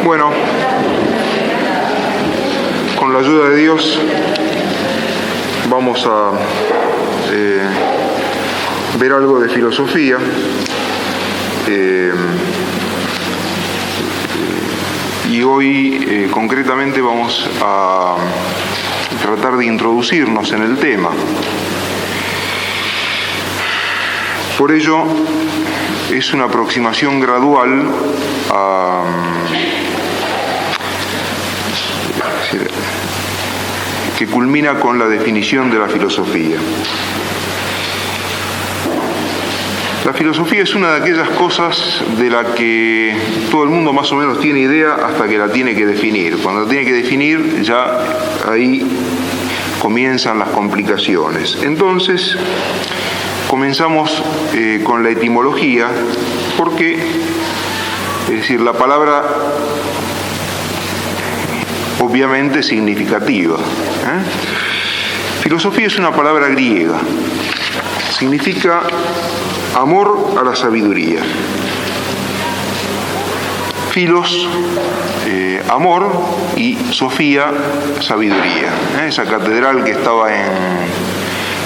Bueno, con la ayuda de Dios vamos a ver algo de filosofía. Y hoy concretamente vamos a tratar de introducirnos en el tema. Por ello, es una aproximación gradual que culmina con la definición de la filosofía. La filosofía es una de aquellas cosas de la que todo el mundo más o menos tiene idea hasta que la tiene que definir. Cuando la tiene que definir, ya ahí comienzan las complicaciones. Entonces, comenzamos con la etimología, porque, es decir, la palabra obviamente es significativa. Filosofía es una palabra griega, significa amor a la sabiduría. Filos, amor, y Sofía, sabiduría. Esa catedral que estaba en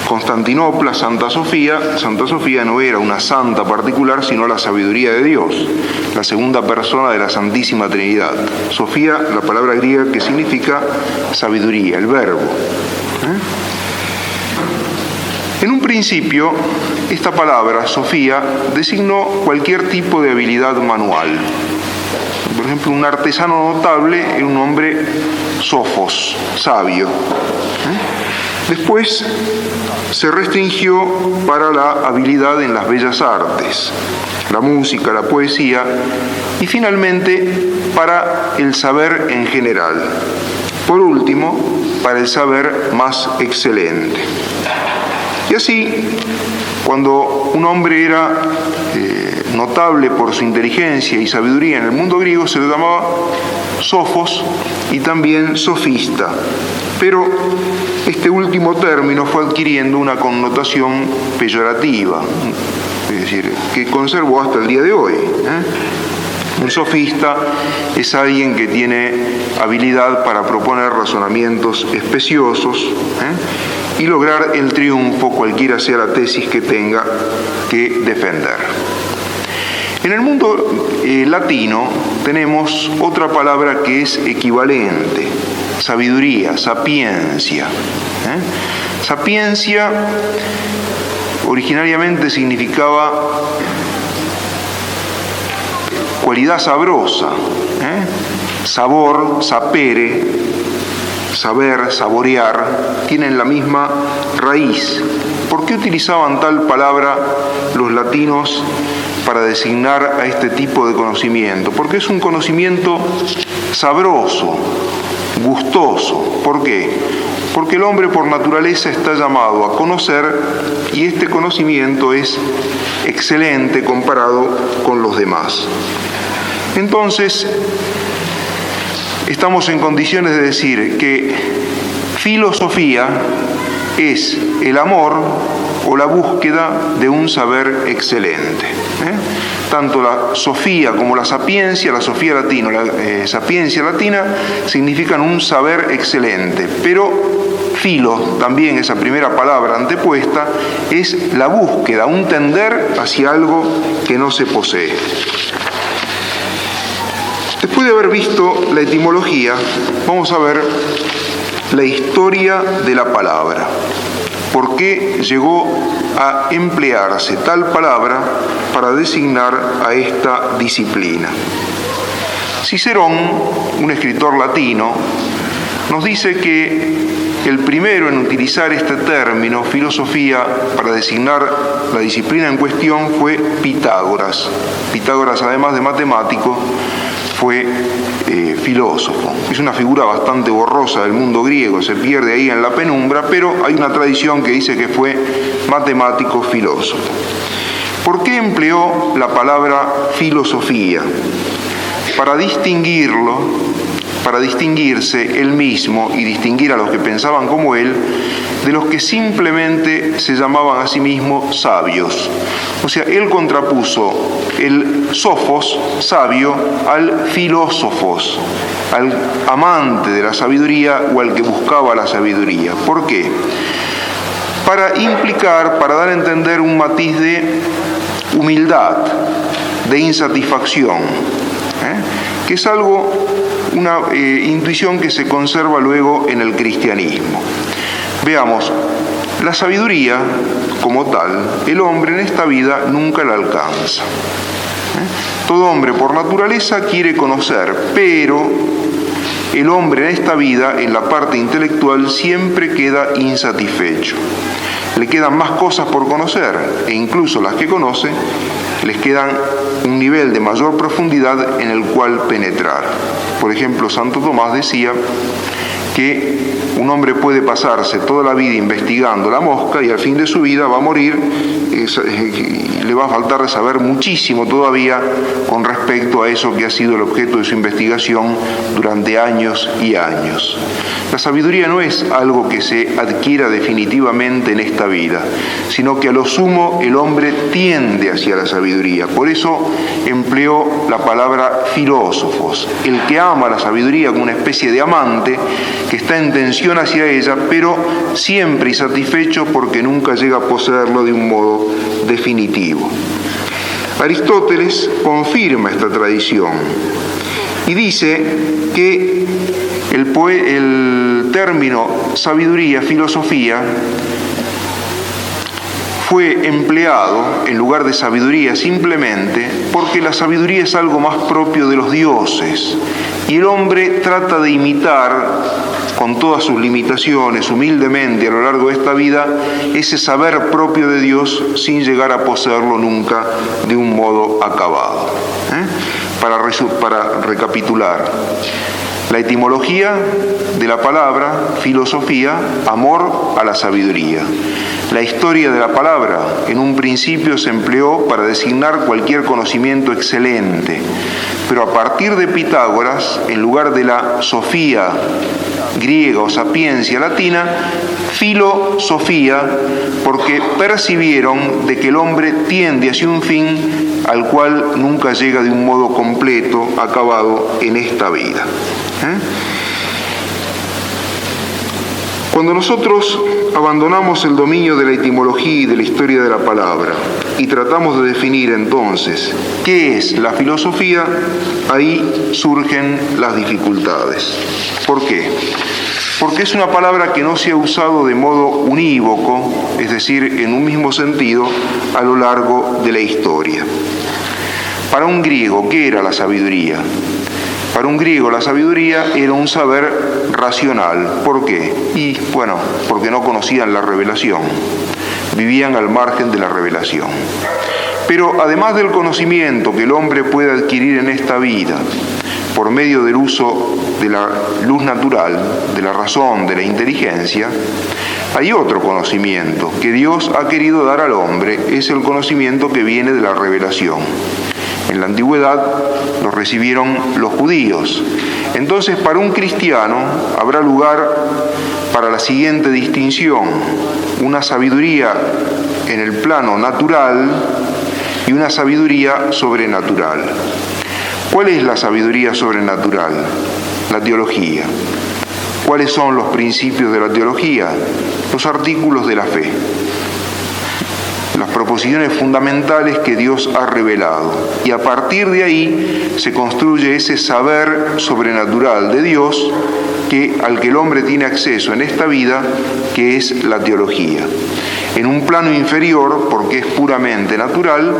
Constantinopla, Santa Sofía no era una santa particular, sino la sabiduría de Dios, la segunda persona de la Santísima Trinidad. Sofía, la palabra griega que significa sabiduría, el verbo. En un principio, esta palabra, Sofía, designó cualquier tipo de habilidad manual. Por ejemplo, un artesano notable era un hombre sofos, sabio. Después se restringió para la habilidad en las bellas artes, la música, la poesía, y finalmente para el saber en general. Por último, para el saber más excelente. Y así, cuando un hombre era notable por su inteligencia y sabiduría en el mundo griego, se le llamaba sofos y también sofista. Pero este último término fue adquiriendo una connotación peyorativa, es decir, que conservó hasta el día de hoy. Un sofista es alguien que tiene habilidad para proponer razonamientos especiosos y lograr el triunfo, cualquiera sea la tesis que tenga que defender. En el mundo latino tenemos otra palabra que es equivalente: sabiduría, sapiencia. Sapiencia originariamente significaba cualidad sabrosa, sabor, sapere, saber, saborear, tienen la misma raíz. ¿Por qué utilizaban tal palabra los latinos para designar a este tipo de conocimiento? Porque es un conocimiento sabroso, gustoso. ¿Por qué? Porque el hombre por naturaleza está llamado a conocer, y este conocimiento es excelente comparado con los demás. Entonces, estamos en condiciones de decir que filosofía es el amor o la búsqueda de un saber excelente. Tanto la sofía como la sapiencia sapiencia latina significan un saber excelente, pero filo, también esa primera palabra antepuesta, es la búsqueda, un tender hacia algo que no se posee. Después de haber visto la etimología, vamos a ver la historia de la palabra. ¿Por qué llegó a emplearse tal palabra para designar a esta disciplina? Cicerón, un escritor latino, nos dice que el primero en utilizar este término, filosofía, para designar la disciplina en cuestión fue Pitágoras. Pitágoras, además de matemático, fue filósofo. Es una figura bastante borrosa del mundo griego, se pierde ahí en la penumbra, pero hay una tradición que dice que fue matemático filósofo. ¿Por qué empleó la palabra filosofía? Para distinguirlo para distinguirse él mismo y distinguir a los que pensaban como él de los que simplemente se llamaban a sí mismos sabios. O sea, él contrapuso el sofos, sabio, al filósofos, al amante de la sabiduría o al que buscaba la sabiduría. ¿Por qué? Para implicar, para dar a entender un matiz de humildad, de insatisfacción, que es una intuición que se conserva luego en el cristianismo. Veamos, la sabiduría como tal, el hombre en esta vida nunca la alcanza. Todo hombre por naturaleza quiere conocer, pero el hombre en esta vida, en la parte intelectual, siempre queda insatisfecho. Le quedan más cosas por conocer, e incluso las que conoce, les quedan un nivel de mayor profundidad en el cual penetrar. Por ejemplo, Santo Tomás decía que un hombre puede pasarse toda la vida investigando la mosca y al fin de su vida va a morir, le va a faltar de saber muchísimo todavía con respecto a eso que ha sido el objeto de su investigación durante años y años. La sabiduría no es algo que se adquiera definitivamente en esta vida, sino que a lo sumo el hombre tiende hacia la sabiduría. Por eso empleó la palabra filósofos, el que ama la sabiduría como una especie de amante que está en tensión hacia ella, pero siempre insatisfecho porque nunca llega a poseerlo de un modo definitivo. Aristóteles confirma esta tradición y dice que el término sabiduría, filosofía, fue empleado en lugar de sabiduría simplemente porque la sabiduría es algo más propio de los dioses y el hombre trata de imitar con todas sus limitaciones, humildemente a lo largo de esta vida, ese saber propio de Dios sin llegar a poseerlo nunca de un modo acabado. Para recapitular, la etimología de la palabra filosofía, amor a la sabiduría. La historia de la palabra en un principio se empleó para designar cualquier conocimiento excelente, pero a partir de Pitágoras, en lugar de la sofía griega o sapiencia latina, filosofía, porque percibieron de que el hombre tiende hacia un fin al cual nunca llega de un modo completo, acabado en esta vida. Cuando nosotros abandonamos el dominio de la etimología y de la historia de la palabra y tratamos de definir entonces qué es la filosofía, ahí surgen las dificultades. ¿Por qué? Porque es una palabra que no se ha usado de modo unívoco, es decir, en un mismo sentido, a lo largo de la historia. Para un griego, ¿qué era la sabiduría? Para un griego la sabiduría era un saber racional. ¿Por qué? Y bueno, porque no conocían la revelación, vivían al margen de la revelación. Pero además del conocimiento que el hombre puede adquirir en esta vida, por medio del uso de la luz natural, de la razón, de la inteligencia, hay otro conocimiento que Dios ha querido dar al hombre, es el conocimiento que viene de la revelación. En la antigüedad lo recibieron los judíos. Entonces, para un cristiano habrá lugar para la siguiente distinción: una sabiduría en el plano natural y una sabiduría sobrenatural. ¿Cuál es la sabiduría sobrenatural? La teología. ¿Cuáles son los principios de la teología? Los artículos de la fe, las proposiciones fundamentales que Dios ha revelado. Y a partir de ahí se construye ese saber sobrenatural de Dios al que el hombre tiene acceso en esta vida, que es la teología. En un plano inferior, porque es puramente natural,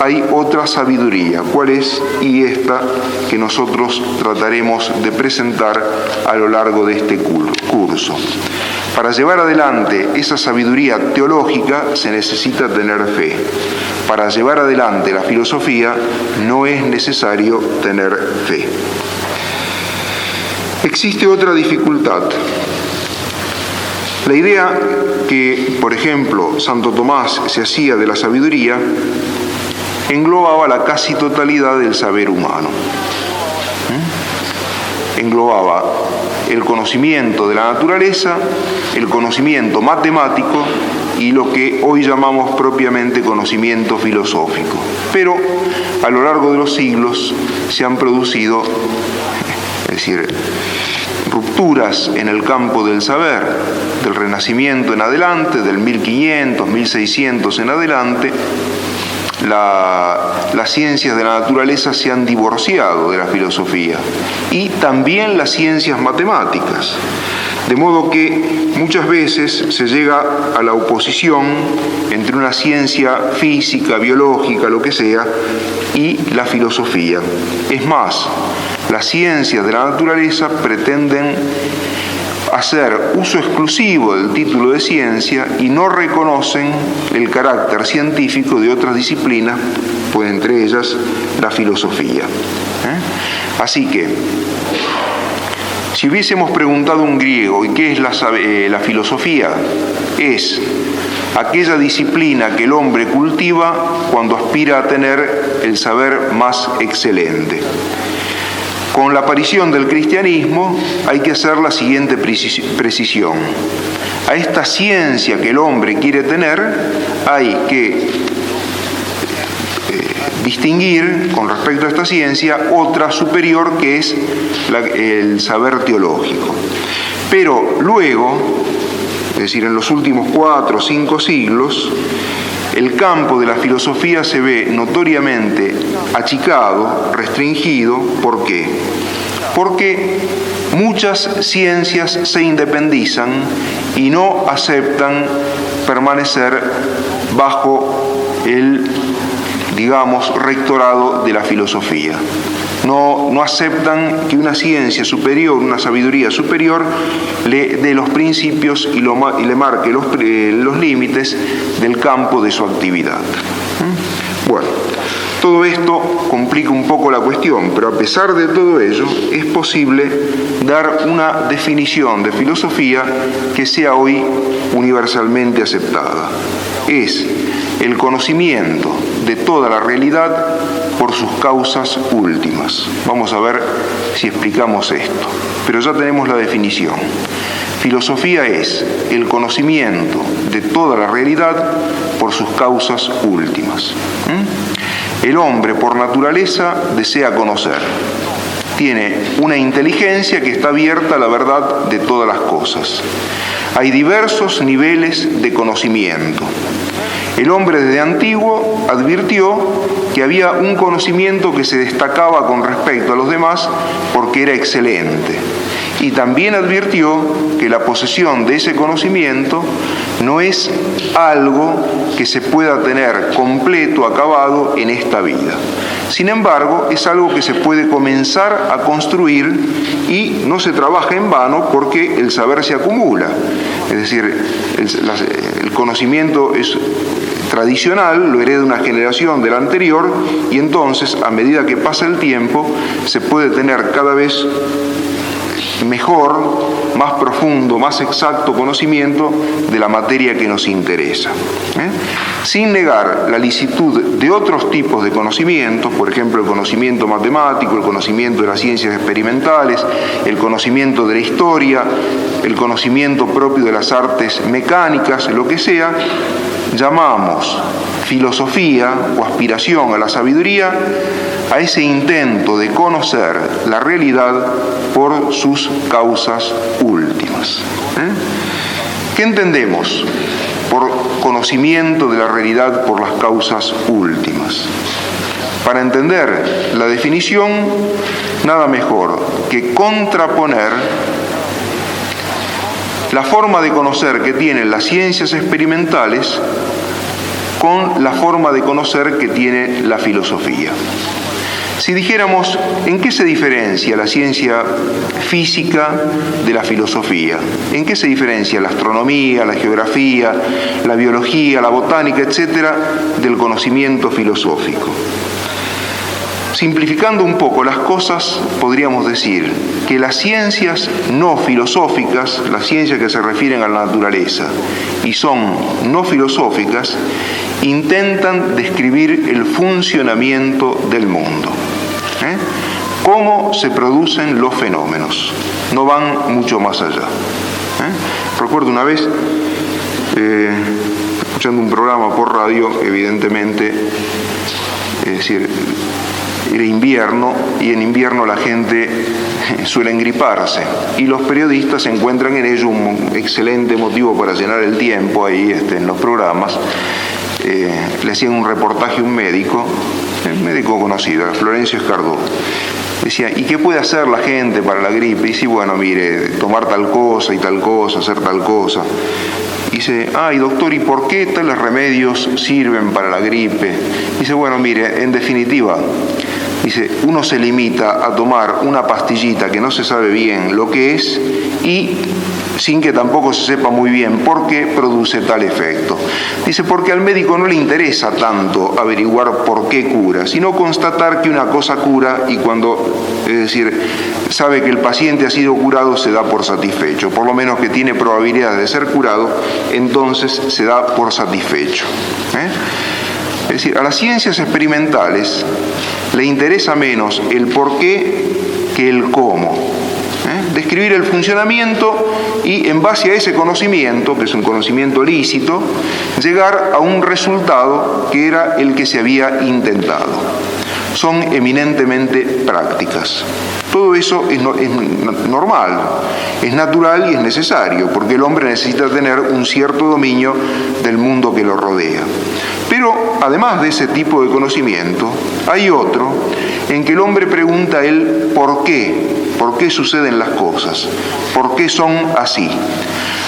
hay otra sabiduría. ¿Cuál es? Y esta que nosotros trataremos de presentar a lo largo de este curso. Para llevar adelante esa sabiduría teológica se necesita tener fe. Para llevar adelante la filosofía no es necesario tener fe. Existe otra dificultad. La idea que, por ejemplo, Santo Tomás se hacía de la sabiduría englobaba la casi totalidad del saber humano. englobaba el conocimiento de la naturaleza, el conocimiento matemático y lo que hoy llamamos propiamente conocimiento filosófico. Pero a lo largo de los siglos se han producido, es decir, rupturas en el campo del saber, del Renacimiento en adelante, del 1500, 1600 en adelante. Las ciencias de la naturaleza se han divorciado de la filosofía y también las ciencias matemáticas, de modo que muchas veces se llega a la oposición entre una ciencia física, biológica, lo que sea, y la filosofía. Es más, las ciencias de la naturaleza pretenden hacer uso exclusivo del título de ciencia y no reconocen el carácter científico de otras disciplinas, pues entre ellas la filosofía. Así que, si hubiésemos preguntado a un griego, ¿y qué es la filosofía? Es aquella disciplina que el hombre cultiva cuando aspira a tener el saber más excelente. Con la aparición del cristianismo hay que hacer la siguiente precisión. A esta ciencia que el hombre quiere tener hay que distinguir con respecto a esta ciencia otra superior que es el saber teológico. Pero luego, es decir, en los últimos 4 o 5 siglos, el campo de la filosofía se ve notoriamente achicado, restringido. ¿Por qué? Porque muchas ciencias se independizan y no aceptan permanecer bajo el, digamos, rectorado de la filosofía. No aceptan que una ciencia superior, una sabiduría superior, le dé los principios y le marque los límites del campo de su actividad. Bueno, todo esto complica un poco la cuestión, pero a pesar de todo ello, es posible dar una definición de filosofía que sea hoy universalmente aceptada. Es el conocimiento de toda la realidad por sus causas últimas. Vamos a ver si explicamos esto, pero ya tenemos la definición. Filosofía es el conocimiento de toda la realidad por sus causas últimas. El hombre, por naturaleza, desea conocer. Tiene una inteligencia que está abierta a la verdad de todas las cosas. Hay diversos niveles de conocimiento. El hombre desde antiguo advirtió que había un conocimiento que se destacaba con respecto a los demás porque era excelente. Y también advirtió que la posesión de ese conocimiento no es algo que se pueda tener completo, acabado en esta vida. Sin embargo, es algo que se puede comenzar a construir y no se trabaja en vano porque el saber se acumula. Es decir, el conocimiento es tradicional, lo hereda una generación de la anterior y entonces, a medida que pasa el tiempo, se puede tener cada vez mejor, más profundo, más exacto conocimiento de la materia que nos interesa. Sin negar la licitud de otros tipos de conocimientos, por ejemplo el conocimiento matemático, el conocimiento de las ciencias experimentales, el conocimiento de la historia, el conocimiento propio de las artes mecánicas, lo que sea, llamamos filosofía o aspiración a la sabiduría a ese intento de conocer la realidad por sus causas últimas. ¿Qué entendemos por conocimiento de la realidad por las causas últimas? Para entender la definición, nada mejor que contraponer la forma de conocer que tienen las ciencias experimentales con la forma de conocer que tiene la filosofía. Si dijéramos, ¿en qué se diferencia la ciencia física de la filosofía? ¿En qué se diferencia la astronomía, la geografía, la biología, la botánica, etcétera, del conocimiento filosófico? Simplificando un poco las cosas, podríamos decir que las ciencias no filosóficas, las ciencias que se refieren a la naturaleza y son no filosóficas, intentan describir el funcionamiento del mundo. cómo se producen los fenómenos. No van mucho más allá. Recuerdo una vez, escuchando un programa por radio, evidentemente, es decir, era invierno y en invierno la gente suele engriparse y los periodistas encuentran en ello un excelente motivo para llenar el tiempo ahí en los programas. Le hacían un reportaje a un médico conocido, Florencio Escardó. Decía, ¿y qué puede hacer la gente para la gripe? Y dice, bueno, mire, tomar tal cosa y tal cosa, hacer tal cosa. Y dice, ay doctor, ¿y por qué tales remedios sirven para la gripe? Y dice, bueno, mire, en definitiva, dice, uno se limita a tomar una pastillita que no se sabe bien lo que es y sin que tampoco se sepa muy bien por qué produce tal efecto. Dice, porque al médico no le interesa tanto averiguar por qué cura, sino constatar que una cosa cura y cuando, es decir, sabe que el paciente ha sido curado, se da por satisfecho, por lo menos que tiene probabilidad de ser curado, entonces se da por satisfecho. Es decir, a las ciencias experimentales le interesa menos el por qué que el cómo. Describir el funcionamiento y en base a ese conocimiento, que es un conocimiento lícito, llegar a un resultado que era el que se había intentado. Son eminentemente prácticas. Todo eso es normal, es natural y es necesario, porque el hombre necesita tener un cierto dominio del mundo que lo rodea. Pero además de ese tipo de conocimiento, hay otro en que el hombre pregunta el por qué suceden las cosas, por qué son así.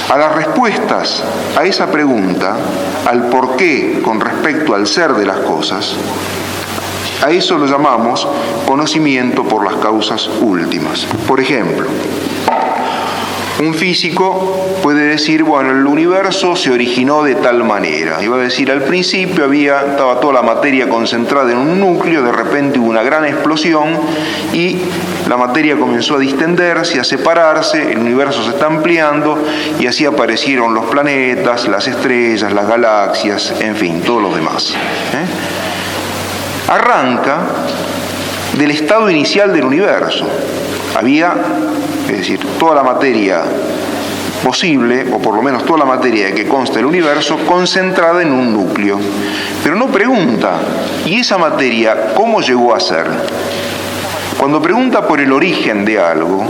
A las respuestas a esa pregunta, al por qué con respecto al ser de las cosas, a eso lo llamamos conocimiento por las causas últimas. Por ejemplo, un físico puede decir, bueno, el universo se originó de tal manera. Iba a decir, al principio estaba toda la materia concentrada en un núcleo, de repente hubo una gran explosión y la materia comenzó a distenderse, a separarse, el universo se está ampliando y así aparecieron los planetas, las estrellas, las galaxias, en fin, todos los demás. Arranca del estado inicial del universo. Había, es decir, toda la materia posible, o por lo menos toda la materia de que consta el universo, concentrada en un núcleo. Pero no pregunta, ¿y esa materia cómo llegó a ser? Cuando pregunta por el origen de algo,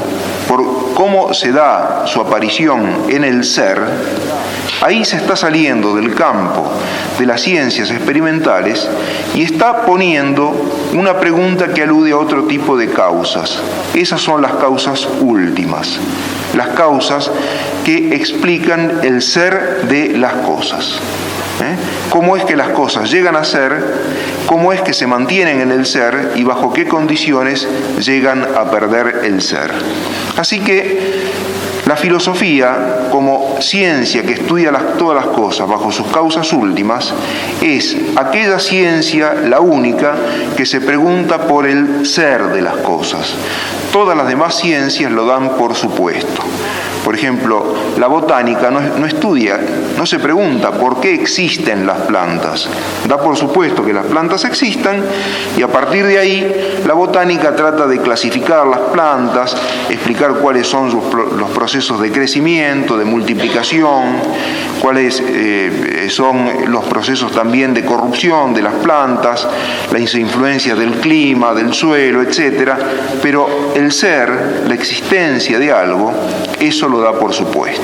por cómo se da su aparición en el ser, ahí se está saliendo del campo de las ciencias experimentales y está poniendo una pregunta que alude a otro tipo de causas. Esas son las causas últimas, las causas que explican el ser de las cosas. ¿Cómo es que las cosas llegan a ser? ¿Cómo es que se mantienen en el ser? ¿Y bajo qué condiciones llegan a perder el ser? Así que la filosofía, como ciencia que estudia todas las cosas bajo sus causas últimas, es aquella ciencia, la única, que se pregunta por el ser de las cosas. Todas las demás ciencias lo dan por supuesto. Por ejemplo, la botánica no estudia, no se pregunta por qué existen las plantas. Da por supuesto que las plantas existan y a partir de ahí la botánica trata de clasificar las plantas, explicar cuáles son los procesos de crecimiento, de multiplicación, cuáles son los procesos también de corrupción de las plantas, las influencias del clima, del suelo, etc. Pero el ser, la existencia de algo, eso lo da por supuesto.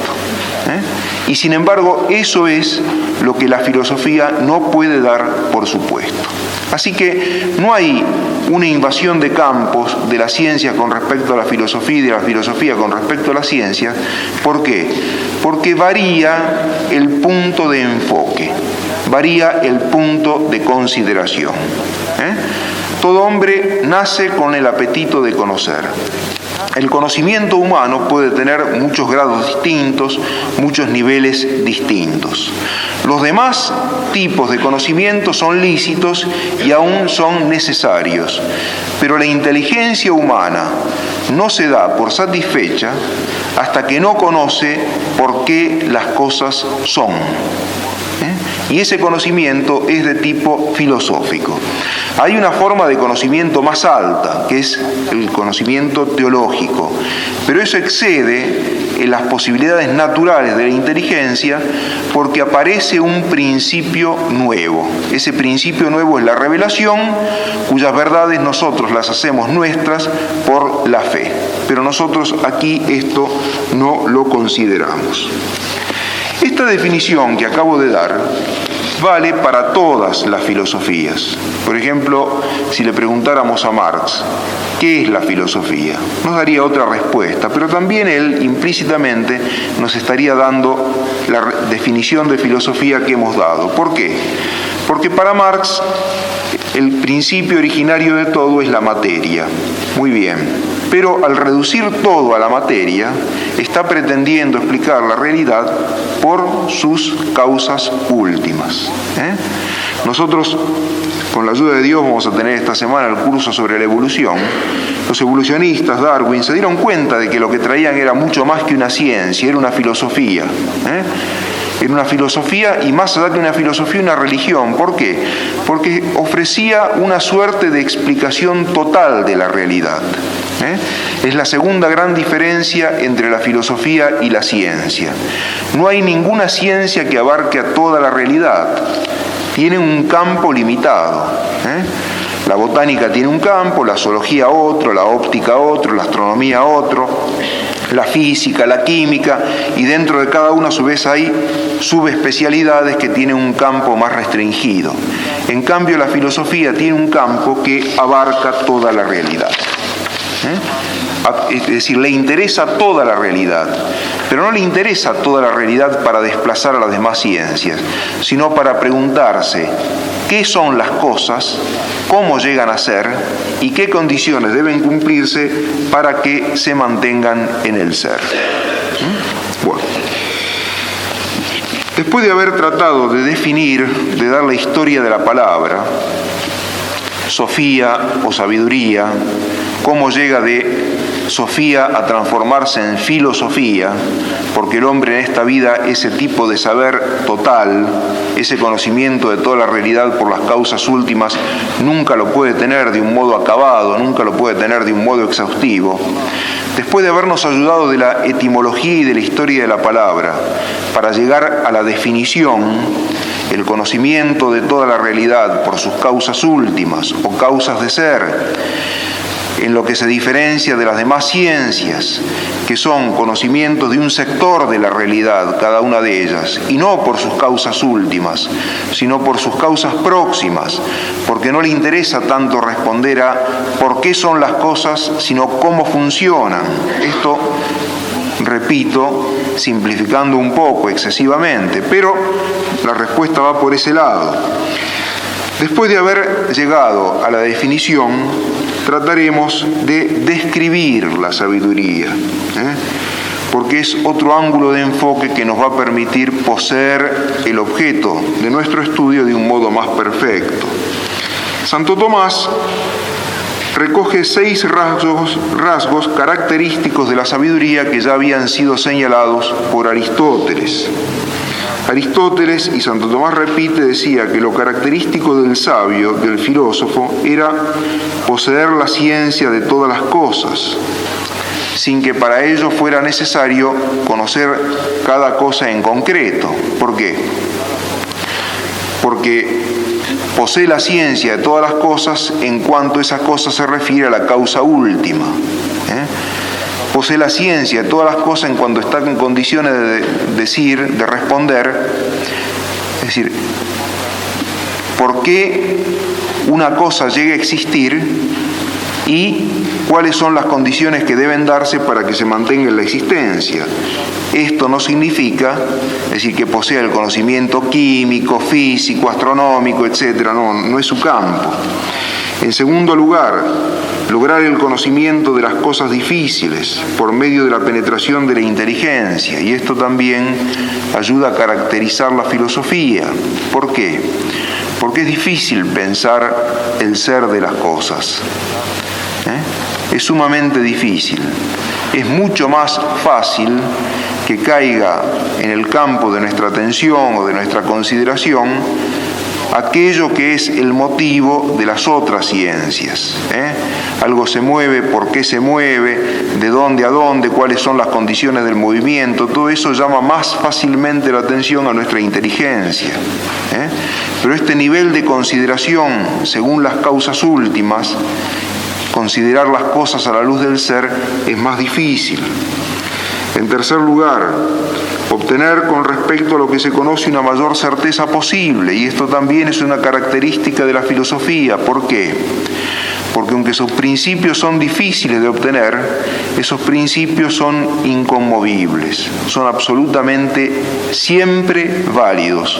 Y sin embargo, eso es lo que la filosofía no puede dar por supuesto. Así que no hay una invasión de campos de la ciencia con respecto a la filosofía y de la filosofía con respecto a la ciencia. ¿Por qué? Porque varía el punto de enfoque, varía el punto de consideración. Todo hombre nace con el apetito de conocer. El conocimiento humano puede tener muchos grados distintos, muchos niveles distintos. Los demás tipos de conocimiento son lícitos y aún son necesarios, pero la inteligencia humana no se da por satisfecha hasta que no conoce por qué las cosas son. Y ese conocimiento es de tipo filosófico. Hay una forma de conocimiento más alta, que es el conocimiento teológico, pero eso excede en las posibilidades naturales de la inteligencia porque aparece un principio nuevo. Ese principio nuevo es la revelación, cuyas verdades nosotros las hacemos nuestras por la fe. Pero nosotros aquí esto no lo consideramos. Esta definición que acabo de dar vale para todas las filosofías. Por ejemplo, si le preguntáramos a Marx, ¿qué es la filosofía?, nos daría otra respuesta, pero también él implícitamente nos estaría dando la definición de filosofía que hemos dado. ¿Por qué? Porque para Marx el principio originario de todo es la materia. Muy bien, pero al reducir todo a la materia, está pretendiendo explicar la realidad por sus causas últimas. Nosotros, con la ayuda de Dios, vamos a tener esta semana el curso sobre la evolución. Los evolucionistas, Darwin, se dieron cuenta de que lo que traían era mucho más que una ciencia, era una filosofía. Era una filosofía, y más allá que una filosofía, una religión. ¿Por qué? Porque ofrecía una suerte de explicación total de la realidad. Es la segunda gran diferencia entre la filosofía y la ciencia. No hay ninguna ciencia que abarque a toda la realidad. Tiene un campo limitado. La botánica tiene un campo, la zoología otro, la óptica otro, la astronomía otro, la física, la química, y dentro de cada uno a su vez hay subespecialidades que tienen un campo más restringido. En cambio, la filosofía tiene un campo que abarca toda la realidad. Es decir, le interesa toda la realidad, pero no le interesa toda la realidad para desplazar a las demás ciencias, sino para preguntarse qué son las cosas, cómo llegan a ser y qué condiciones deben cumplirse para que se mantengan en el ser. Bueno, después de haber tratado de definir, de dar la historia de la palabra, sofía o sabiduría, cómo llega de sofía a transformarse en filosofía, porque el hombre en esta vida, ese tipo de saber total, ese conocimiento de toda la realidad por las causas últimas, nunca lo puede tener de un modo acabado, nunca lo puede tener de un modo exhaustivo. Después de habernos ayudado de la etimología y de la historia de la palabra, para llegar a la definición, el conocimiento de toda la realidad por sus causas últimas o causas de ser, en lo que se diferencia de las demás ciencias, que son conocimientos de un sector de la realidad, cada una de ellas, y no por sus causas últimas, sino por sus causas próximas, porque no le interesa tanto responder a por qué son las cosas, sino cómo funcionan. Esto, repito, simplificando un poco excesivamente, pero la respuesta va por ese lado. Después de haber llegado a la definición, trataremos de describir la sabiduría, porque es otro ángulo de enfoque que nos va a permitir poseer el objeto de nuestro estudio de un modo más perfecto. Santo Tomás recoge 6 rasgos característicos de la sabiduría que ya habían sido señalados por Aristóteles. Aristóteles, y Santo Tomás repite, decía que lo característico del sabio, del filósofo, era poseer la ciencia de todas las cosas, sin que para ello fuera necesario conocer cada cosa en concreto. ¿Por qué? Porque posee la ciencia de todas las cosas en cuanto esa cosa se refiere a la causa última. Posee la ciencia de todas las cosas en cuanto está en condiciones de decir, de responder, es decir, ¿por qué una cosa llega a existir y cuáles son las condiciones que deben darse para que se mantenga en la existencia? Esto no significa, es decir, que posea el conocimiento químico, físico, astronómico, etc. No es su campo. En segundo lugar, lograr el conocimiento de las cosas difíciles por medio de la penetración de la inteligencia, y esto también ayuda a caracterizar la filosofía. ¿Por qué? Porque es difícil pensar el ser de las cosas. Es sumamente difícil. Es mucho más fácil que caiga en el campo de nuestra atención o de nuestra consideración aquello que es el motivo de las otras ciencias. Algo se mueve, por qué se mueve, de dónde a dónde, cuáles son las condiciones del movimiento, todo eso llama más fácilmente la atención a nuestra inteligencia. Pero este nivel de consideración, según las causas últimas, considerar las cosas a la luz del ser, es más difícil. En tercer lugar, obtener con respecto a lo que se conoce una mayor certeza posible, y esto también es una característica de la filosofía. ¿Por qué? Porque aunque sus principios son difíciles de obtener, esos principios son inconmovibles, son absolutamente siempre válidos,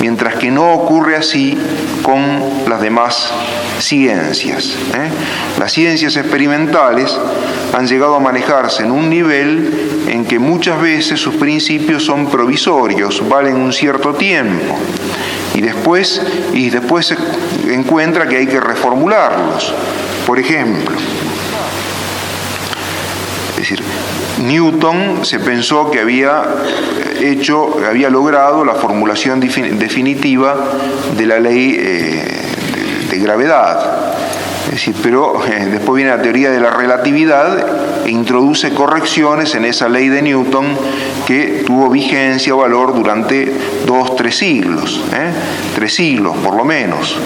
mientras que no ocurre así con las demás ciencias. Las ciencias experimentales han llegado a manejarse en un nivel en que muchas veces sus principios son provisorios, valen un cierto tiempo, y después se encuentra que hay que reformularlos. Por ejemplo, es decir, Newton se pensó que había logrado la formulación definitiva de la ley de gravedad. Es decir, pero después viene la teoría de la relatividad e introduce correcciones en esa ley de Newton que tuvo vigencia o valor durante 2-3 siglos, 3 siglos por lo menos.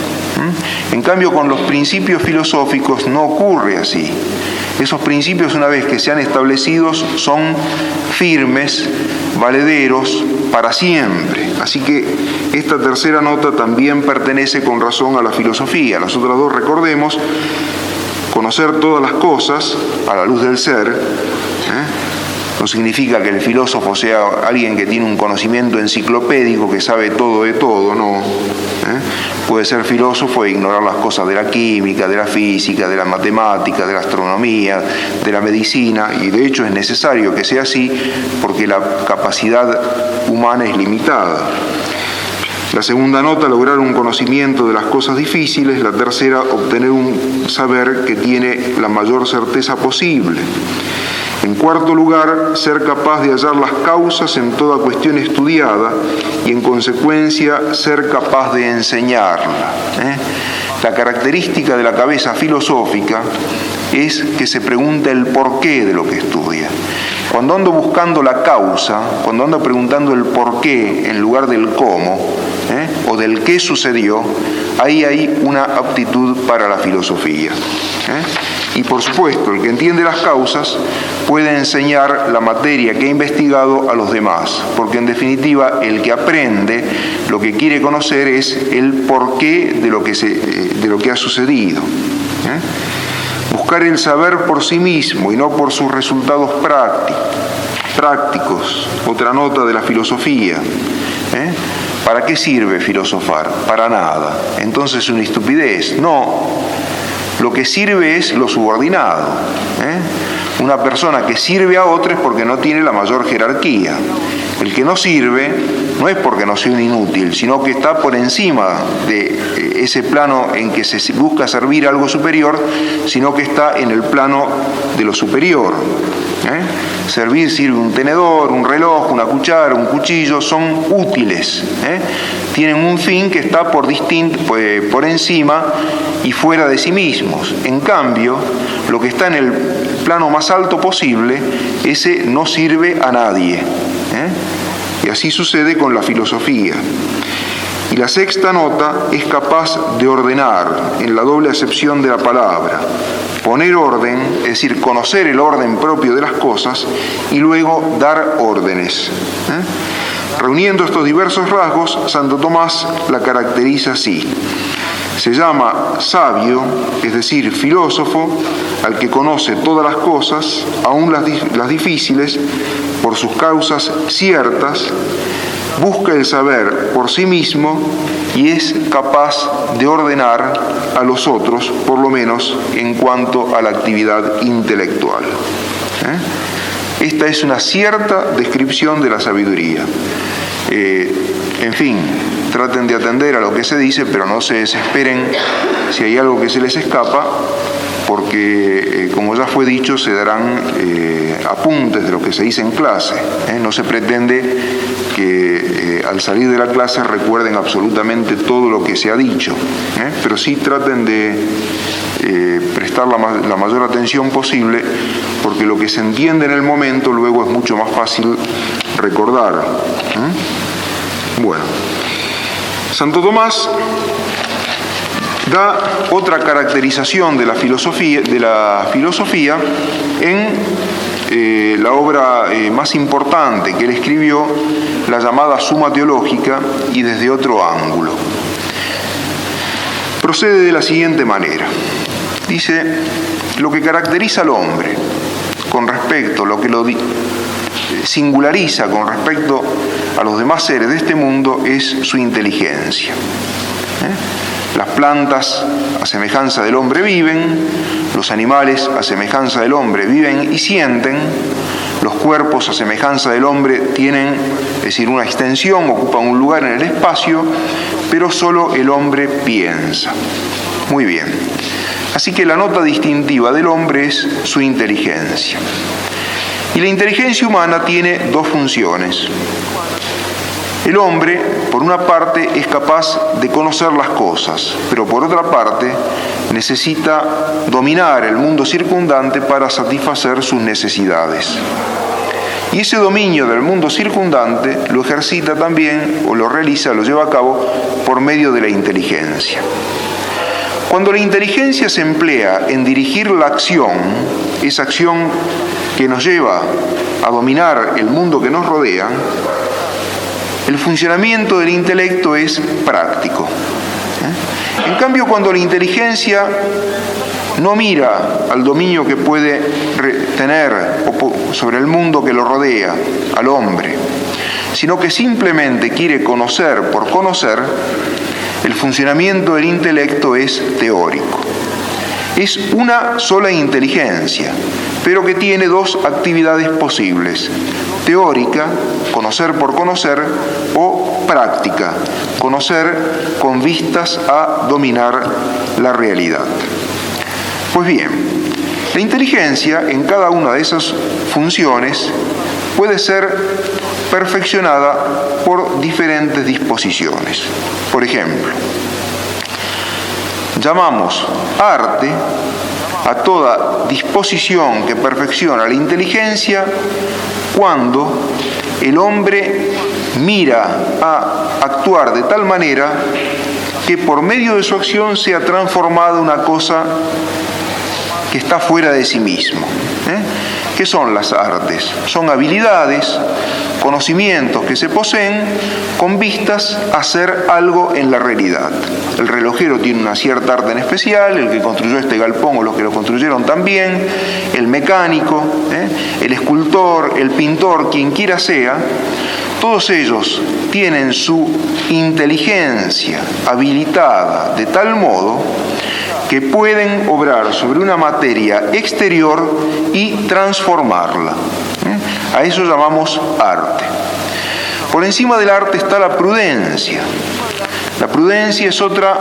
En cambio, con los principios filosóficos no ocurre así. Esos principios, una vez que sean establecidos, son firmes, valederos para siempre. Así que esta tercera nota también pertenece con razón a la filosofía. Las otras dos, recordemos, conocer todas las cosas a la luz del ser. No significa que el filósofo sea alguien que tiene un conocimiento enciclopédico, que sabe todo de todo, no. Puede ser filósofo e ignorar las cosas de la química, de la física, de la matemática, de la astronomía, de la medicina, y de hecho es necesario que sea así porque la capacidad humana es limitada. La segunda nota, lograr un conocimiento de las cosas difíciles. La tercera, obtener un saber que tiene la mayor certeza posible. En cuarto lugar, ser capaz de hallar las causas en toda cuestión estudiada y, en consecuencia, ser capaz de enseñarla. La característica de la cabeza filosófica es que se pregunta el porqué de lo que estudia. Cuando ando buscando la causa, cuando ando preguntando el porqué en lugar del cómo, o del qué sucedió, ahí hay una aptitud para la filosofía. Y por supuesto, el que entiende las causas puede enseñar la materia que ha investigado a los demás, porque en definitiva el que aprende lo que quiere conocer es el porqué de lo que ha sucedido. Buscar el saber por sí mismo y no por sus resultados prácticos. Otra nota de la filosofía. ¿Para qué sirve filosofar? Para nada. Entonces es una estupidez. No. Lo que sirve es lo subordinado. Una persona que sirve a otra es porque no tiene la mayor jerarquía. El que no sirve no es porque no sea un inútil, sino que está por encima de ese plano en que se busca servir algo superior, sino que está en el plano de lo superior. Servir sirve un tenedor, un reloj, una cuchara, un cuchillo, son útiles. Tienen un fin que está por encima y fuera de sí mismos. En cambio, lo que está en el plano más alto posible, ese no sirve a nadie. Y así sucede con la filosofía. Y la sexta nota es capaz de ordenar, en la doble acepción de la palabra. Poner orden, es decir, conocer el orden propio de las cosas y luego dar órdenes. Reuniendo estos diversos rasgos, Santo Tomás la caracteriza así. Se llama sabio, es decir, filósofo, al que conoce todas las cosas, aun las difíciles, por sus causas ciertas, busca el saber por sí mismo y es capaz de ordenar a los otros, por lo menos en cuanto a la actividad intelectual. Esta es una cierta descripción de la sabiduría. En fin, traten de atender a lo que se dice, pero no se desesperen si hay algo que se les escapa. porque, como ya fue dicho, se darán apuntes de lo que se dice en clase. No se pretende que al salir de la clase recuerden absolutamente todo lo que se ha dicho, pero sí traten de prestar la mayor atención posible, porque lo que se entiende en el momento luego es mucho más fácil recordar. Bueno, Santo Tomás da otra caracterización de la filosofía en la obra más importante que él escribió, la llamada Suma Teológica, y desde otro ángulo. Procede de la siguiente manera. Dice: lo que caracteriza al hombre con respecto, lo que lo singulariza con respecto a los demás seres de este mundo es su inteligencia. Las plantas a semejanza del hombre viven, los animales a semejanza del hombre viven y sienten, los cuerpos a semejanza del hombre tienen, es decir, una extensión, ocupan un lugar en el espacio, pero solo el hombre piensa. Muy bien. Así que la nota distintiva del hombre es su inteligencia. Y la inteligencia humana tiene dos funciones. El hombre, por una parte, es capaz de conocer las cosas, pero por otra parte, necesita dominar el mundo circundante para satisfacer sus necesidades. Y ese dominio del mundo circundante lo ejercita también, o lo realiza, lo lleva a cabo, por medio de la inteligencia. Cuando la inteligencia se emplea en dirigir la acción, esa acción que nos lleva a dominar el mundo que nos rodea, el funcionamiento del intelecto es práctico. En cambio, cuando la inteligencia no mira al dominio que puede tener sobre el mundo que lo rodea, al hombre, sino que simplemente quiere conocer por conocer, el funcionamiento del intelecto es teórico. Es una sola inteligencia, pero que tiene dos actividades posibles: teórica, conocer por conocer, o práctica, conocer con vistas a dominar la realidad. Pues bien, la inteligencia en cada una de esas funciones puede ser perfeccionada por diferentes disposiciones. Por ejemplo, llamamos arte a toda disposición que perfecciona la inteligencia cuando el hombre mira a actuar de tal manera que por medio de su acción sea transformada una cosa que está fuera de sí mismo. ¿Qué son las artes? Son habilidades, conocimientos que se poseen con vistas a hacer algo en la realidad. El relojero tiene una cierta arte en especial, el que construyó este galpón o los que lo construyeron también, el mecánico, el escultor, el pintor, quien quiera sea, todos ellos tienen su inteligencia habilitada de tal modo que pueden obrar sobre una materia exterior y transformarla. A eso llamamos arte. Por encima del arte está la prudencia. La prudencia es otra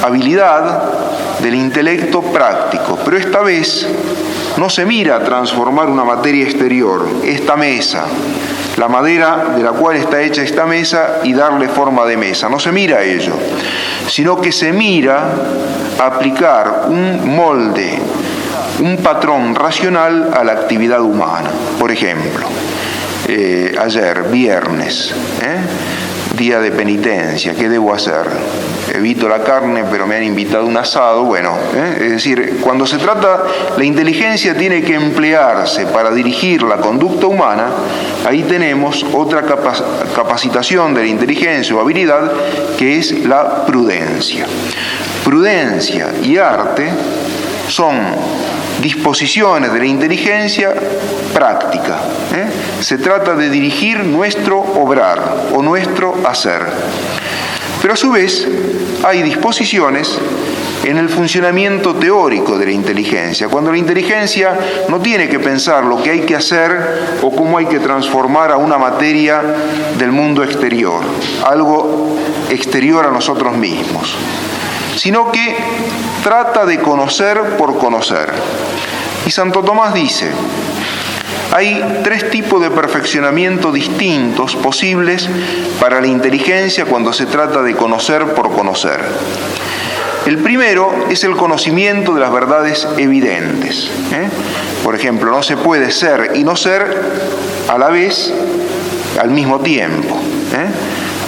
habilidad del intelecto práctico, pero esta vez no se mira a transformar una materia exterior, esta mesa, la madera de la cual está hecha esta mesa, y darle forma de mesa. No se mira a ello, sino que se mira a aplicar un molde, un patrón racional a la actividad humana. Por ejemplo, ayer, viernes, día de penitencia, ¿qué debo hacer? Evito la carne, pero me han invitado a un asado. Bueno, es decir, cuando se trata, la inteligencia tiene que emplearse para dirigir la conducta humana. Ahí tenemos otra capacitación de la inteligencia o habilidad, que es la prudencia. Prudencia y arte son disposiciones de la inteligencia práctica. Se trata de dirigir nuestro obrar o nuestro hacer. Pero a su vez hay disposiciones en el funcionamiento teórico de la inteligencia, cuando la inteligencia no tiene que pensar lo que hay que hacer o cómo hay que transformar a una materia del mundo exterior, algo exterior a nosotros mismos, sino que trata de conocer por conocer. Y Santo Tomás dice, hay 3 tipos de perfeccionamiento distintos posibles para la inteligencia cuando se trata de conocer por conocer. El primero es el conocimiento de las verdades evidentes. Por ejemplo, no se puede ser y no ser a la vez, al mismo tiempo.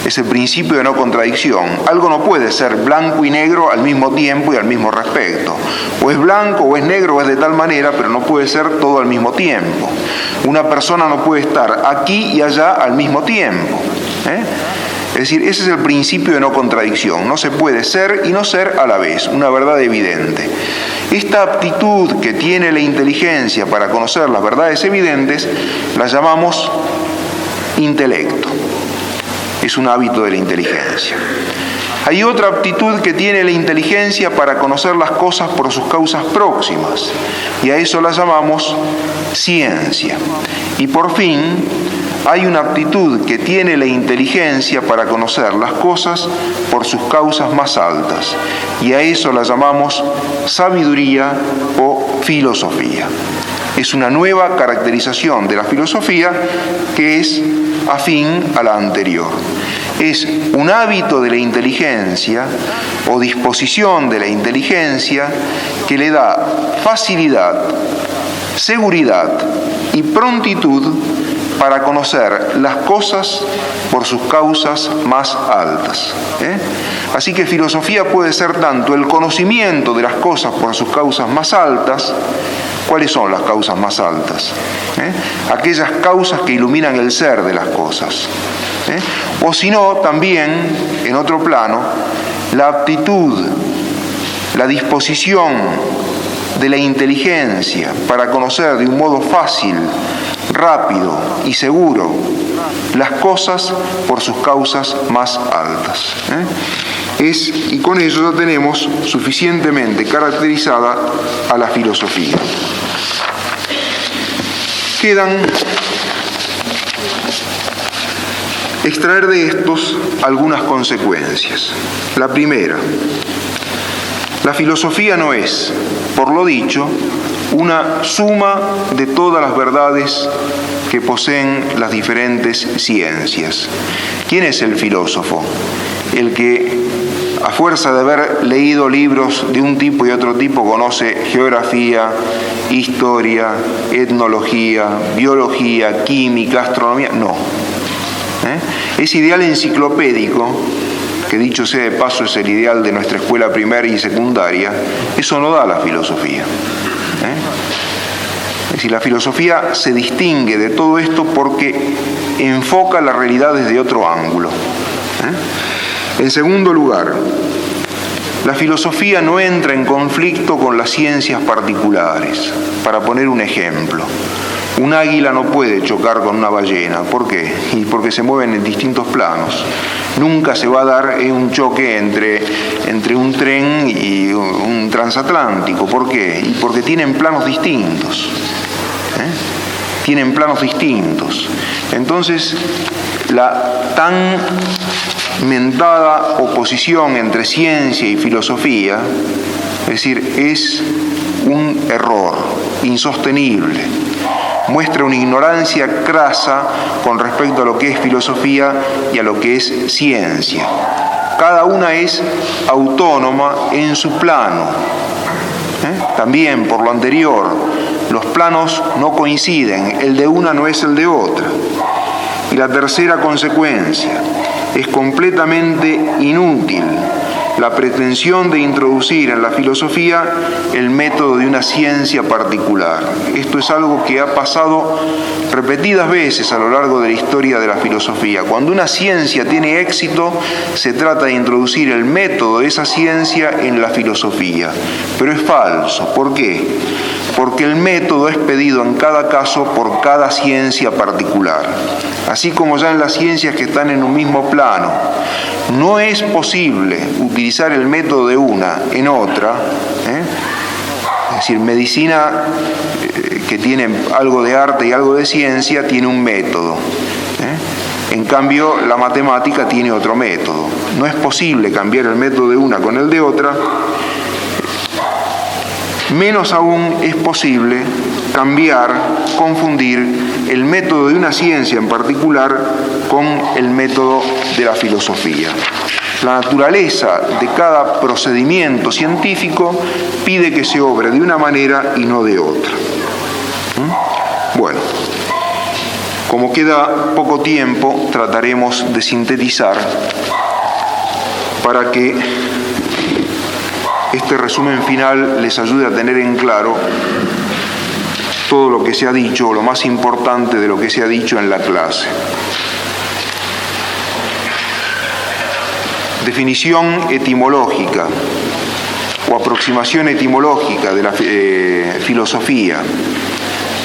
Es el principio de no contradicción. Algo no puede ser blanco y negro al mismo tiempo y al mismo respecto. O es blanco o es negro o es de tal manera, pero no puede ser todo al mismo tiempo. Una persona no puede estar aquí y allá al mismo tiempo. Es decir, ese es el principio de no contradicción. No se puede ser y no ser a la vez, una verdad evidente. Esta aptitud que tiene la inteligencia para conocer las verdades evidentes la llamamos intelecto. Es un hábito de la inteligencia. Hay otra aptitud que tiene la inteligencia para conocer las cosas por sus causas próximas, y a eso la llamamos ciencia. Y por fin, hay una aptitud que tiene la inteligencia para conocer las cosas por sus causas más altas, y a eso la llamamos sabiduría o filosofía. Es una nueva caracterización de la filosofía que es afín a la anterior. Es un hábito de la inteligencia o disposición de la inteligencia que le da facilidad, seguridad y prontitud para conocer las cosas por sus causas más altas. Así que filosofía puede ser tanto el conocimiento de las cosas por sus causas más altas. ¿Cuáles son las causas más altas? Aquellas causas que iluminan el ser de las cosas. O si no, también, en otro plano, la aptitud, la disposición de la inteligencia para conocer de un modo fácil, rápido y seguro las cosas por sus causas más altas. Y con eso ya tenemos suficientemente caracterizada a la filosofía. Quedan extraer de estos algunas consecuencias. La primera, la filosofía no es, por lo dicho, una suma de todas las verdades que poseen las diferentes ciencias. ¿Quién es el filósofo? El que, a fuerza de haber leído libros de un tipo y otro tipo, conoce geografía, historia, etnología, biología, química, astronomía. No. Ese ideal enciclopédico, que dicho sea de paso es el ideal de nuestra escuela primaria y secundaria, eso no da la filosofía. Es decir, la filosofía se distingue de todo esto porque enfoca la realidad desde otro ángulo. En segundo lugar, la filosofía no entra en conflicto con las ciencias particulares. Para poner un ejemplo, un águila no puede chocar con una ballena. ¿Por qué? Y porque se mueven en distintos planos. Nunca se va a dar un choque entre un tren y un transatlántico. ¿Por qué? Y porque tienen planos distintos. Tienen planos distintos. Entonces, la tan mentada oposición entre ciencia y filosofía, es decir, es un error insostenible. Muestra una ignorancia crasa con respecto a lo que es filosofía y a lo que es ciencia. Cada una es autónoma en su plano. También, por lo anterior, los planos no coinciden, el de una no es el de otra. Y la tercera consecuencia, es completamente inútil la pretensión de introducir en la filosofía el método de una ciencia particular. Esto es algo que ha pasado repetidas veces a lo largo de la historia de la filosofía. Cuando una ciencia tiene éxito, se trata de introducir el método de esa ciencia en la filosofía. Pero es falso. ¿Por qué? Porque el método es pedido en cada caso por cada ciencia particular. Así como ya en las ciencias que están en un mismo plano, no es posible utilizar el método de una en otra, es decir, medicina que tiene algo de arte y algo de ciencia tiene un método. En cambio, la matemática tiene otro método. no es posible cambiar el método de una con el de otra, menos aún es posible cambiar, confundir el método de una ciencia en particular con el método de la filosofía. La naturaleza de cada procedimiento científico pide que se obre de una manera y no de otra. Bueno, como queda poco tiempo, trataremos de sintetizar para que este resumen final les ayude a tener en claro todo lo que se ha dicho, o lo más importante de lo que se ha dicho en la clase. Definición etimológica o aproximación etimológica de la filosofía.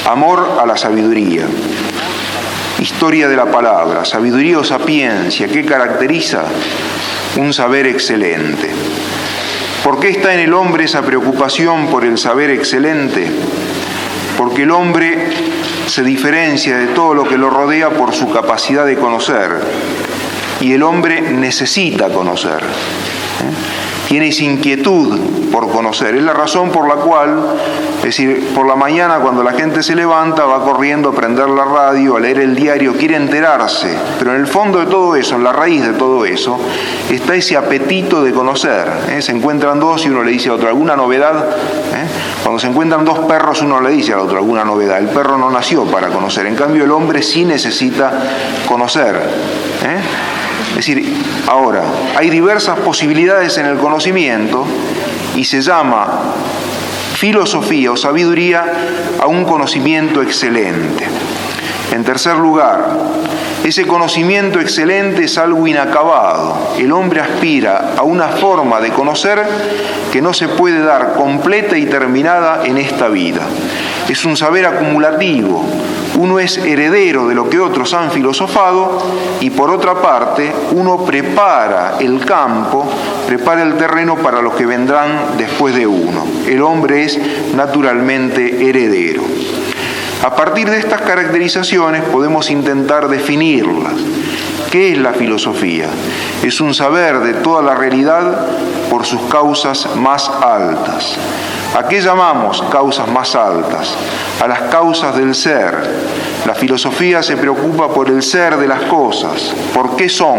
Amor a la sabiduría. Historia de la palabra, sabiduría o sapiencia. ¿Qué caracteriza? Un saber excelente. ¿Por qué está en el hombre esa preocupación por el saber excelente? Porque el hombre se diferencia de todo lo que lo rodea por su capacidad de conocer. Y el hombre necesita conocer. Tiene esa inquietud por conocer. Es la razón por la cual, es decir, por la mañana cuando la gente se levanta va corriendo a prender la radio, a leer el diario, quiere enterarse. Pero en el fondo de todo eso, en la raíz de todo eso, está ese apetito de conocer. Se encuentran dos y uno le dice a otro, ¿alguna novedad? Cuando se encuentran dos perros uno le dice al otro, ¿alguna novedad? El perro no nació para conocer. En cambio el hombre sí necesita conocer. Es decir, ahora, hay diversas posibilidades en el conocimiento y se llama filosofía o sabiduría a un conocimiento excelente. En tercer lugar, ese conocimiento excelente es algo inacabado. El hombre aspira a una forma de conocer que no se puede dar completa y terminada en esta vida. Es un saber acumulativo. Uno es heredero de lo que otros han filosofado y por otra parte uno prepara el campo, prepara el terreno para los que vendrán después de uno. El hombre es naturalmente heredero. A partir de estas caracterizaciones podemos intentar definirlas. ¿Qué es la filosofía? Es un saber de toda la realidad por sus causas más altas. ¿A qué llamamos causas más altas? A las causas del ser. La filosofía se preocupa por el ser de las cosas, por qué son.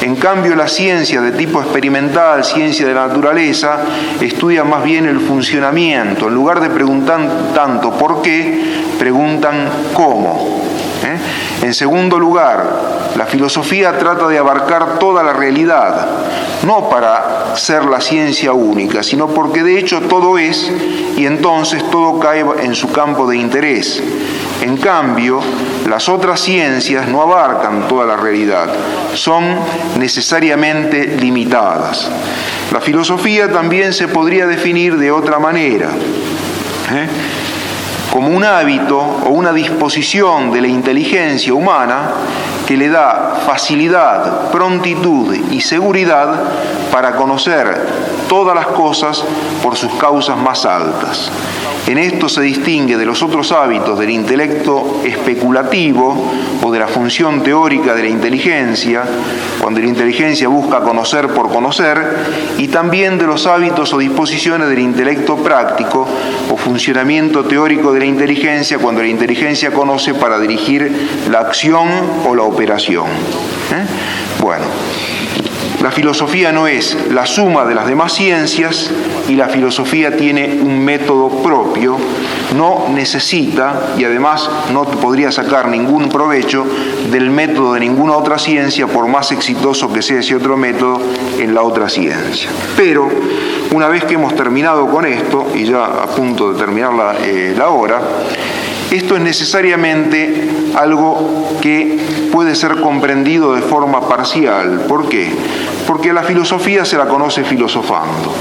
En cambio, la ciencia de tipo experimental, ciencia de la naturaleza, estudia más bien el funcionamiento. En lugar de preguntar tanto por qué, preguntan cómo. En segundo lugar, la filosofía trata de abarcar toda la realidad, no para ser la ciencia única, sino porque de hecho todo es, y entonces todo cae en su campo de interés. En cambio, las otras ciencias no abarcan toda la realidad, son necesariamente limitadas. La filosofía también se podría definir de otra manera, como un hábito o una disposición de la inteligencia humana que le da facilidad, prontitud y seguridad para conocer todas las cosas por sus causas más altas. En esto se distingue de los otros hábitos del intelecto especulativo o de la función teórica de la inteligencia, cuando la inteligencia busca conocer por conocer, y también de los hábitos o disposiciones del intelecto práctico o funcionamiento teórico de la inteligencia, cuando la inteligencia conoce para dirigir la acción o la operación. Bueno, la filosofía no es la suma de las demás ciencias y la filosofía tiene un método propio, no necesita y además no podría sacar ningún provecho del método de ninguna otra ciencia por más exitoso que sea ese otro método en la otra ciencia. Pero una vez que hemos terminado con esto y ya a punto de terminar la hora, esto es necesariamente algo que puede ser comprendido de forma parcial. ¿Por qué? Porque la filosofía se la conoce filosofando.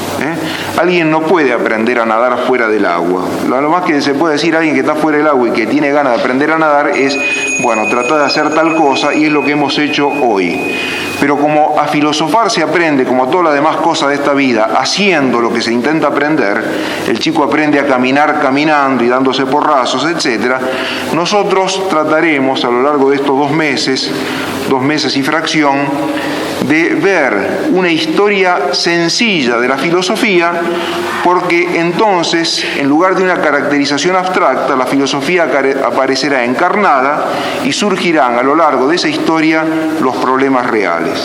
Alguien no puede aprender a nadar fuera del agua. Lo más que se puede decir a alguien que está fuera del agua y que tiene ganas de aprender a nadar es, bueno, tratar de hacer tal cosa, y es lo que hemos hecho hoy. Pero como a filosofar se aprende, como todas las demás cosas de esta vida, haciendo lo que se intenta aprender, el chico aprende a caminar caminando y dándose porrazos, etc. Nosotros trataremos a lo largo de estos 2 meses 2 meses y fracción, de ver una historia sencilla de la filosofía, porque entonces, en lugar de una caracterización abstracta, la filosofía aparecerá encarnada y surgirán a lo largo de esa historia los problemas reales.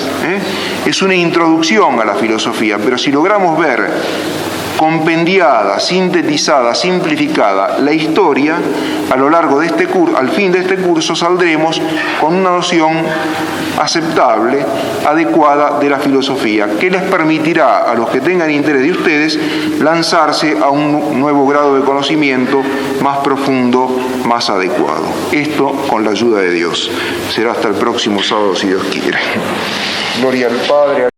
Es una introducción a la filosofía, pero si logramos ver compendiada, sintetizada, simplificada la historia, a lo largo de este curso, al fin de este curso, saldremos con una noción aceptable, adecuada de la filosofía, que les permitirá a los que tengan interés de ustedes lanzarse a un nuevo grado de conocimiento más profundo, más adecuado. Esto con la ayuda de Dios. Será hasta el próximo sábado, si Dios quiere. Gloria al Padre.